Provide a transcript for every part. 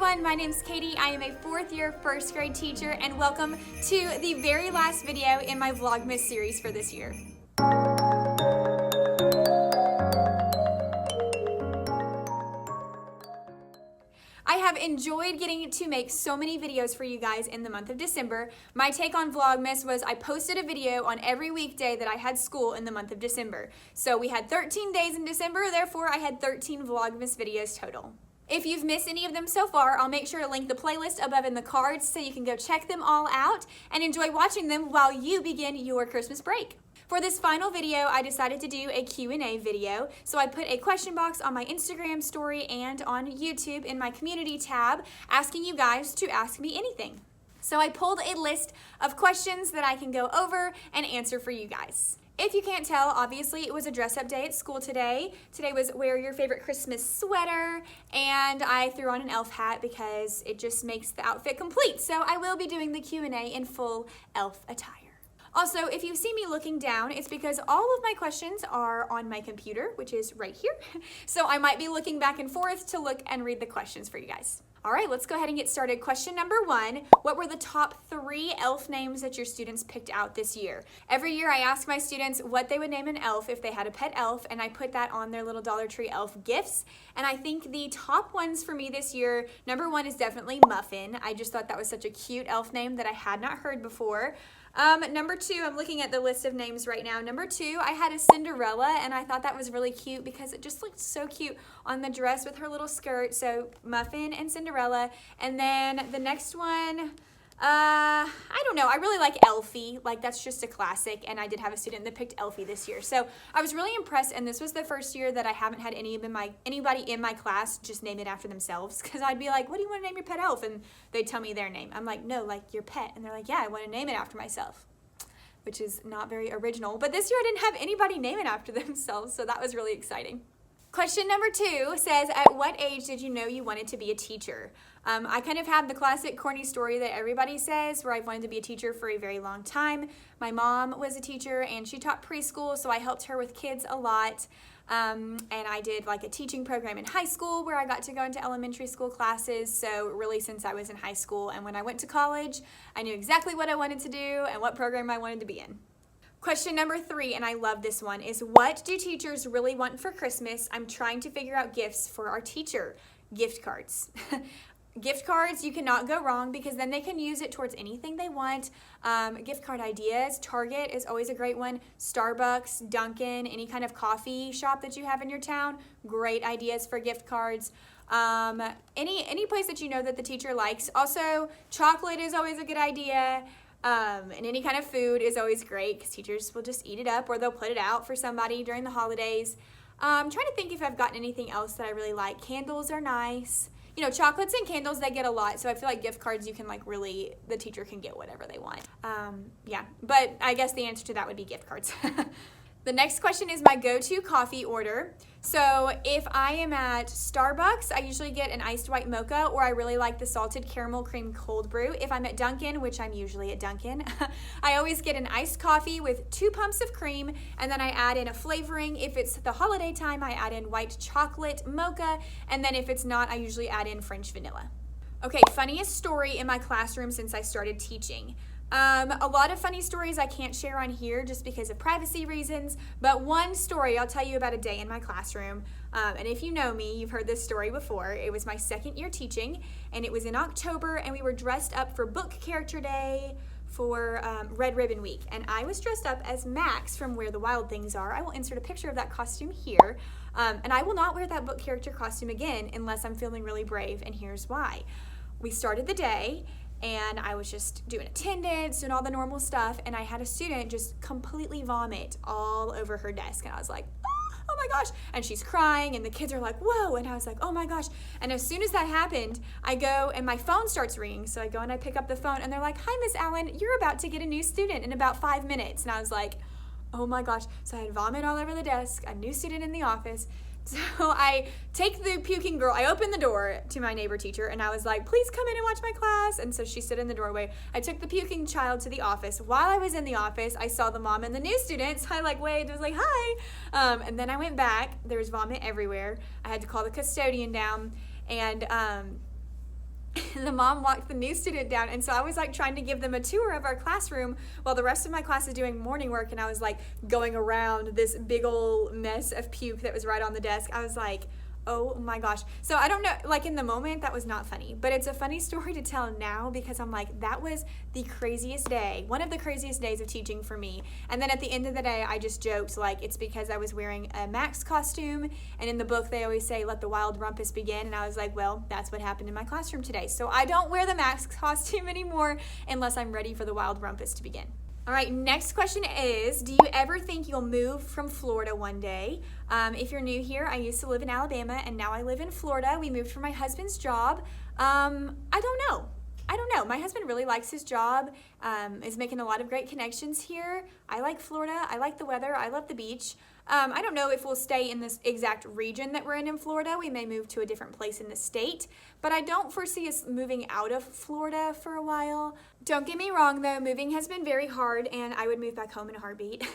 everyone, my name's Katie. I am a fourth year first grade teacher, and welcome to the very last video in my Vlogmas series for this year. I have enjoyed getting to make so many videos for you guys in the month of December. My take on Vlogmas was I posted a video on every weekday that I had school in the month of December. So we had 13 days in December, therefore I had 13 Vlogmas videos total. If you've missed any of them so far, I'll make sure to link the playlist above in the cards so you can go check them all out and enjoy watching them while you begin your Christmas break. For this final video, I decided to do a Q&A video, so I put a question box on my Instagram story and on YouTube in my community tab, asking you guys to ask me anything. So I pulled a list of questions that I can go over and answer for you guys. If you can't tell, obviously it was a dress-up day at school today. Today was wear your favorite Christmas sweater, and I threw on an elf hat because it just makes the outfit complete. So I will be doing the Q&A in full elf attire. Also, if you see me looking down, it's because all of my questions are on my computer, which is right here. So I might be looking back and forth to look and read the questions for you guys. All right, let's go ahead and get started. Question number 1, what were the top 3 elf names that your students picked out this year? Every year I ask my students what they would name an elf if they had a pet elf, and I put that on their little Dollar Tree elf gifts. And I think the top ones for me this year, number 1 is definitely Muffin. I just thought that was such a cute elf name that I had not heard before. Number 2, I'm looking at the list of names right now. Number 2, I had a Cinderella, and I thought that was really cute because it just looked so cute on the dress with her little skirt. So Muffin and Cinderella. And then the next one, I don't know. I really like Elfie. Like, that's just a classic, and I did have a student that picked Elfie this year. So I was really impressed, and this was the first year that I haven't had anybody in my class just name it after themselves, because I'd be like, what do you want to name your pet elf? And they'd tell me their name. I'm like, no, like your pet. And they're like, yeah, I want to name it after myself, which is not very original. But this year I didn't have anybody name it after themselves, so that was really exciting. Question number 2 says, at what age did you know you wanted to be a teacher? I kind of have the classic corny story that everybody says where I've wanted to be a teacher for a very long time. My mom was a teacher and she taught preschool, so I helped her with kids a lot. And I did like a teaching program in high school where I got to go into elementary school classes. So really since I was in high school, and when I went to college, I knew exactly what I wanted to do and what program I wanted to be in. Question number 3, and I love this one, is what do teachers really want for Christmas? I'm trying to figure out gifts for our teacher. Gift cards. Gift cards, you cannot go wrong because then they can use it towards anything they want. Gift card ideas, Target is always a great one. Starbucks, Dunkin', any kind of coffee shop that you have in your town, great ideas for gift cards. Any place that you know that the teacher likes. Also, chocolate is always a good idea. And any kind of food is always great because teachers will just eat it up or they'll put it out for somebody during the holidays. I'm trying to think if I've gotten anything else that I really like. Candles are nice. You know, chocolates and candles, they get a lot. So I feel like gift cards, you can like really, the teacher can get whatever they want. Yeah, but I guess the answer to that would be gift cards. The next question is my go-to coffee order. So if I am at Starbucks, I usually get an iced white mocha, or I really like the salted caramel cream cold brew. If I'm at Dunkin', which I'm usually at Dunkin', I always get an iced coffee with 2 pumps of cream, and then I add in a flavoring. If it's the holiday time, I add in white chocolate mocha, and then if it's not, I usually add in French vanilla. Okay, funniest story in my classroom since I started teaching. A lot of funny stories I can't share on here just because of privacy reasons, but one story I'll tell you about a day in my classroom, and if you know me, you've heard this story before. It was my 2nd year teaching, and it was in October, and we were dressed up for book character day for Red Ribbon Week, and I was dressed up as Max from Where the Wild Things Are. I will insert a picture of that costume here, and I will not wear that book character costume again unless I'm feeling really brave, and here's why. We started the day, and I was just doing attendance and all the normal stuff, and I had a student just completely vomit all over her desk, and I was like, oh my gosh, and she's crying, and the kids are like, whoa, and I was like, oh my gosh, and as soon as that happened, I go, and my phone starts ringing, so I go and I pick up the phone, and they're like, hi, Miss Allen, you're about to get a new student in about 5 minutes, and I was like, oh my gosh, so I had vomit all over the desk, a new student in the office. So I take the puking girl, I open the door to my neighbor teacher, and I was like, please come in and watch my class. And so she stood in the doorway. I took the puking child to the office. While I was in the office, I saw the mom and the new students. I like waved, I was like, hi. And then I went back. There was vomit everywhere. I had to call the custodian down, and the mom walked the new student down, and so I was like trying to give them a tour of our classroom while the rest of my class is doing morning work, and I was like going around this big old mess of puke that was right on the desk. I was like, oh my gosh. So I don't know, like in the moment that was not funny, but it's a funny story to tell now because I'm like, that was the craziest day, one of the craziest days of teaching for me. And then at the end of the day, I just joked like it's because I was wearing a Max costume, and in the book they always say let the wild rumpus begin, and I was like, well, that's what happened in my classroom today. So I don't wear the Max costume anymore unless I'm ready for the wild rumpus to begin. All right, next question is, do you ever think you'll move from Florida one day? If you're new here, I used to live in Alabama, and now I live in Florida. We moved for my husband's job. I don't know. My husband really likes his job, is making a lot of great connections here. I like Florida. I like the weather. I love the beach. I don't know if we'll stay in this exact region that we're in Florida. We may move to a different place in the state, but I don't foresee us moving out of Florida for a while. Don't get me wrong though, moving has been very hard, and I would move back home in a heartbeat.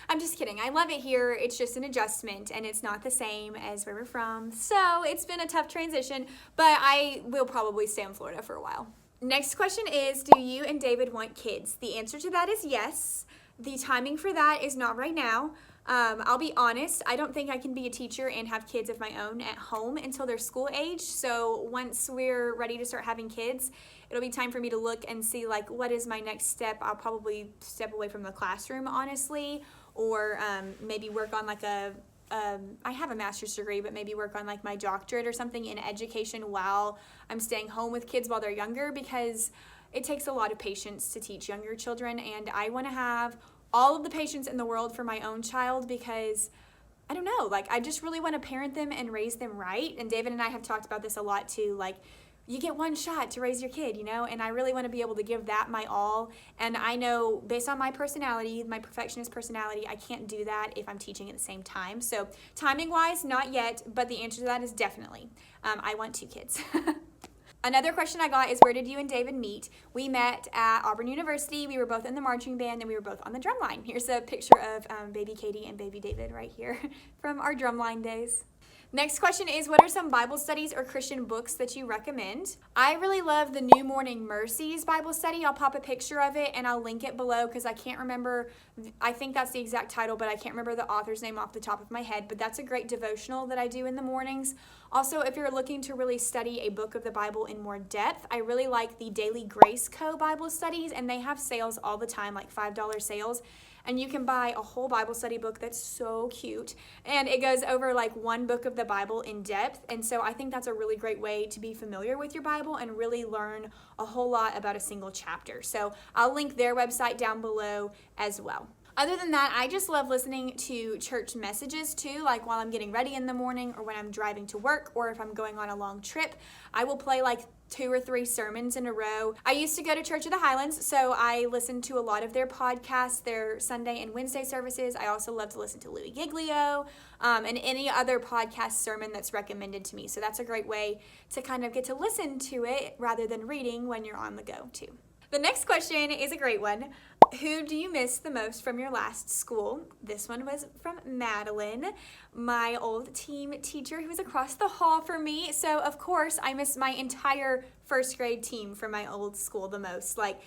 I'm just kidding. I love it here. It's just an adjustment, and it's not the same as where we're from. So it's been a tough transition, but I will probably stay in Florida for a while. Next question is, do you and David want kids? The answer to that is yes. The timing for that is not right now. I'll be honest, I don't think I can be a teacher and have kids of my own at home until they're school age. So once we're ready to start having kids, it'll be time for me to look and see like what is my next step. I'll probably step away from the classroom, honestly, or maybe work on like I have a master's degree, but maybe work on like my doctorate or something in education while I'm staying home with kids while they're younger, because it takes a lot of patience to teach younger children, and I want to have all of the patience in the world for my own child because I don't know, like I just really want to parent them and raise them right. And David and I have talked about this a lot too, like you get one shot to raise your kid, you know, and I really want to be able to give that my all. And I know based on my personality, my perfectionist personality, I can't do that if I'm teaching at the same time. So timing wise, not yet, but the answer to that is definitely. I want 2 kids. Another question I got is, where did you and David meet? We met at Auburn University. We were both in the marching band, and we were both on the drum line. Here's a picture of baby Katie and baby David right here from our drumline days. Next question is, what are some Bible studies or Christian books that you recommend? I really love the New Morning Mercies Bible study. I'll pop a picture of it and I'll link it below because I can't remember, I think that's the exact title, but I can't remember the author's name off the top of my head, but that's a great devotional that I do in the mornings. Also, if you're looking to really study a book of the Bible in more depth, I really like the Daily Grace Co. Bible studies, and they have sales all the time, like $5 sales. And you can buy a whole Bible study book that's so cute. And it goes over like one book of the Bible in depth. And so I think that's a really great way to be familiar with your Bible and really learn a whole lot about a single chapter. So I'll link their website down below as well. Other than that, I just love listening to church messages too, like while I'm getting ready in the morning or when I'm driving to work or if I'm going on a long trip. I will play like 2 or 3 sermons in a row. I used to go to Church of the Highlands, so I listened to a lot of their podcasts, their Sunday and Wednesday services. I also love to listen to Louis Giglio and any other podcast sermon that's recommended to me. So that's a great way to kind of get to listen to it rather than reading when you're on the go too. The next question is a great one. Who do you miss the most from your last school? This one was from Madeline, my old team teacher who was across the hall from me. So of course I miss my entire first grade team from my old school the most. Like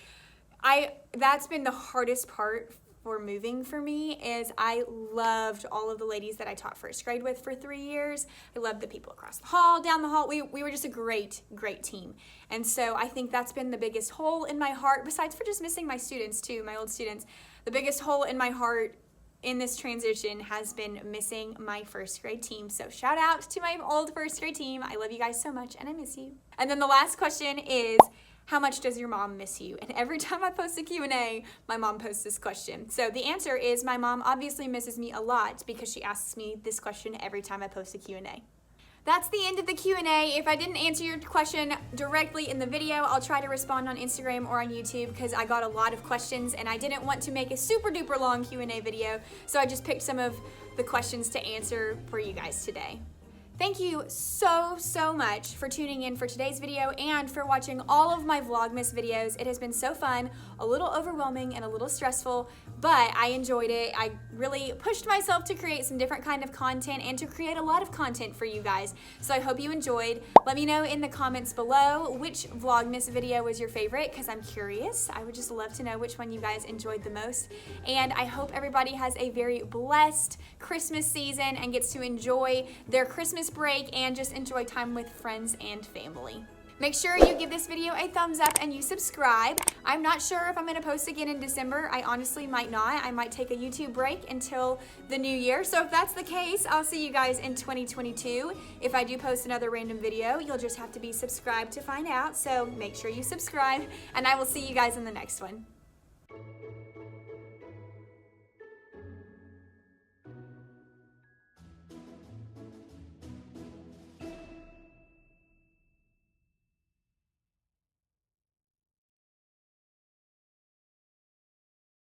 that's been the hardest part for moving for me, is I loved all of the ladies that I taught first grade with for 3 years. I loved the people across the hall, down the hall. We were just a great team. And so I think that's been the biggest hole in my heart, besides for just missing my students too, my old students. The biggest hole in my heart in this transition has been missing my first grade team. So shout out to my old first grade team. I love you guys so much and I miss you. And then the last question is, how much does your mom miss you? And every time I post a Q&A, my mom posts this question. So the answer is, my mom obviously misses me a lot because she asks me this question every time I post a Q&A. That's the end of the Q&A. If I didn't answer your question directly in the video, I'll try to respond on Instagram or on YouTube because I got a lot of questions and I didn't want to make a super duper long Q&A video. So I just picked some of the questions to answer for you guys today. Thank you so much for tuning in for today's video and for watching all of my Vlogmas videos. It has been so fun, a little overwhelming and a little stressful, but I enjoyed it. I really pushed myself to create some different kind of content and to create a lot of content for you guys. So I hope you enjoyed. Let me know in the comments below which Vlogmas video was your favorite, because I'm curious. I would just love to know which one you guys enjoyed the most. And I hope everybody has a very blessed Christmas season and gets to enjoy their Christmas break and just enjoy time with friends and family. Make sure you give this video a thumbs up and you subscribe. I'm not sure if I'm going to post again in December. I honestly might not. I might take a YouTube break until the new year. So if that's the case, I'll see you guys in 2022. If I do post another random video, you'll just have to be subscribed to find out. So make sure you subscribe, and I will see you guys in the next one.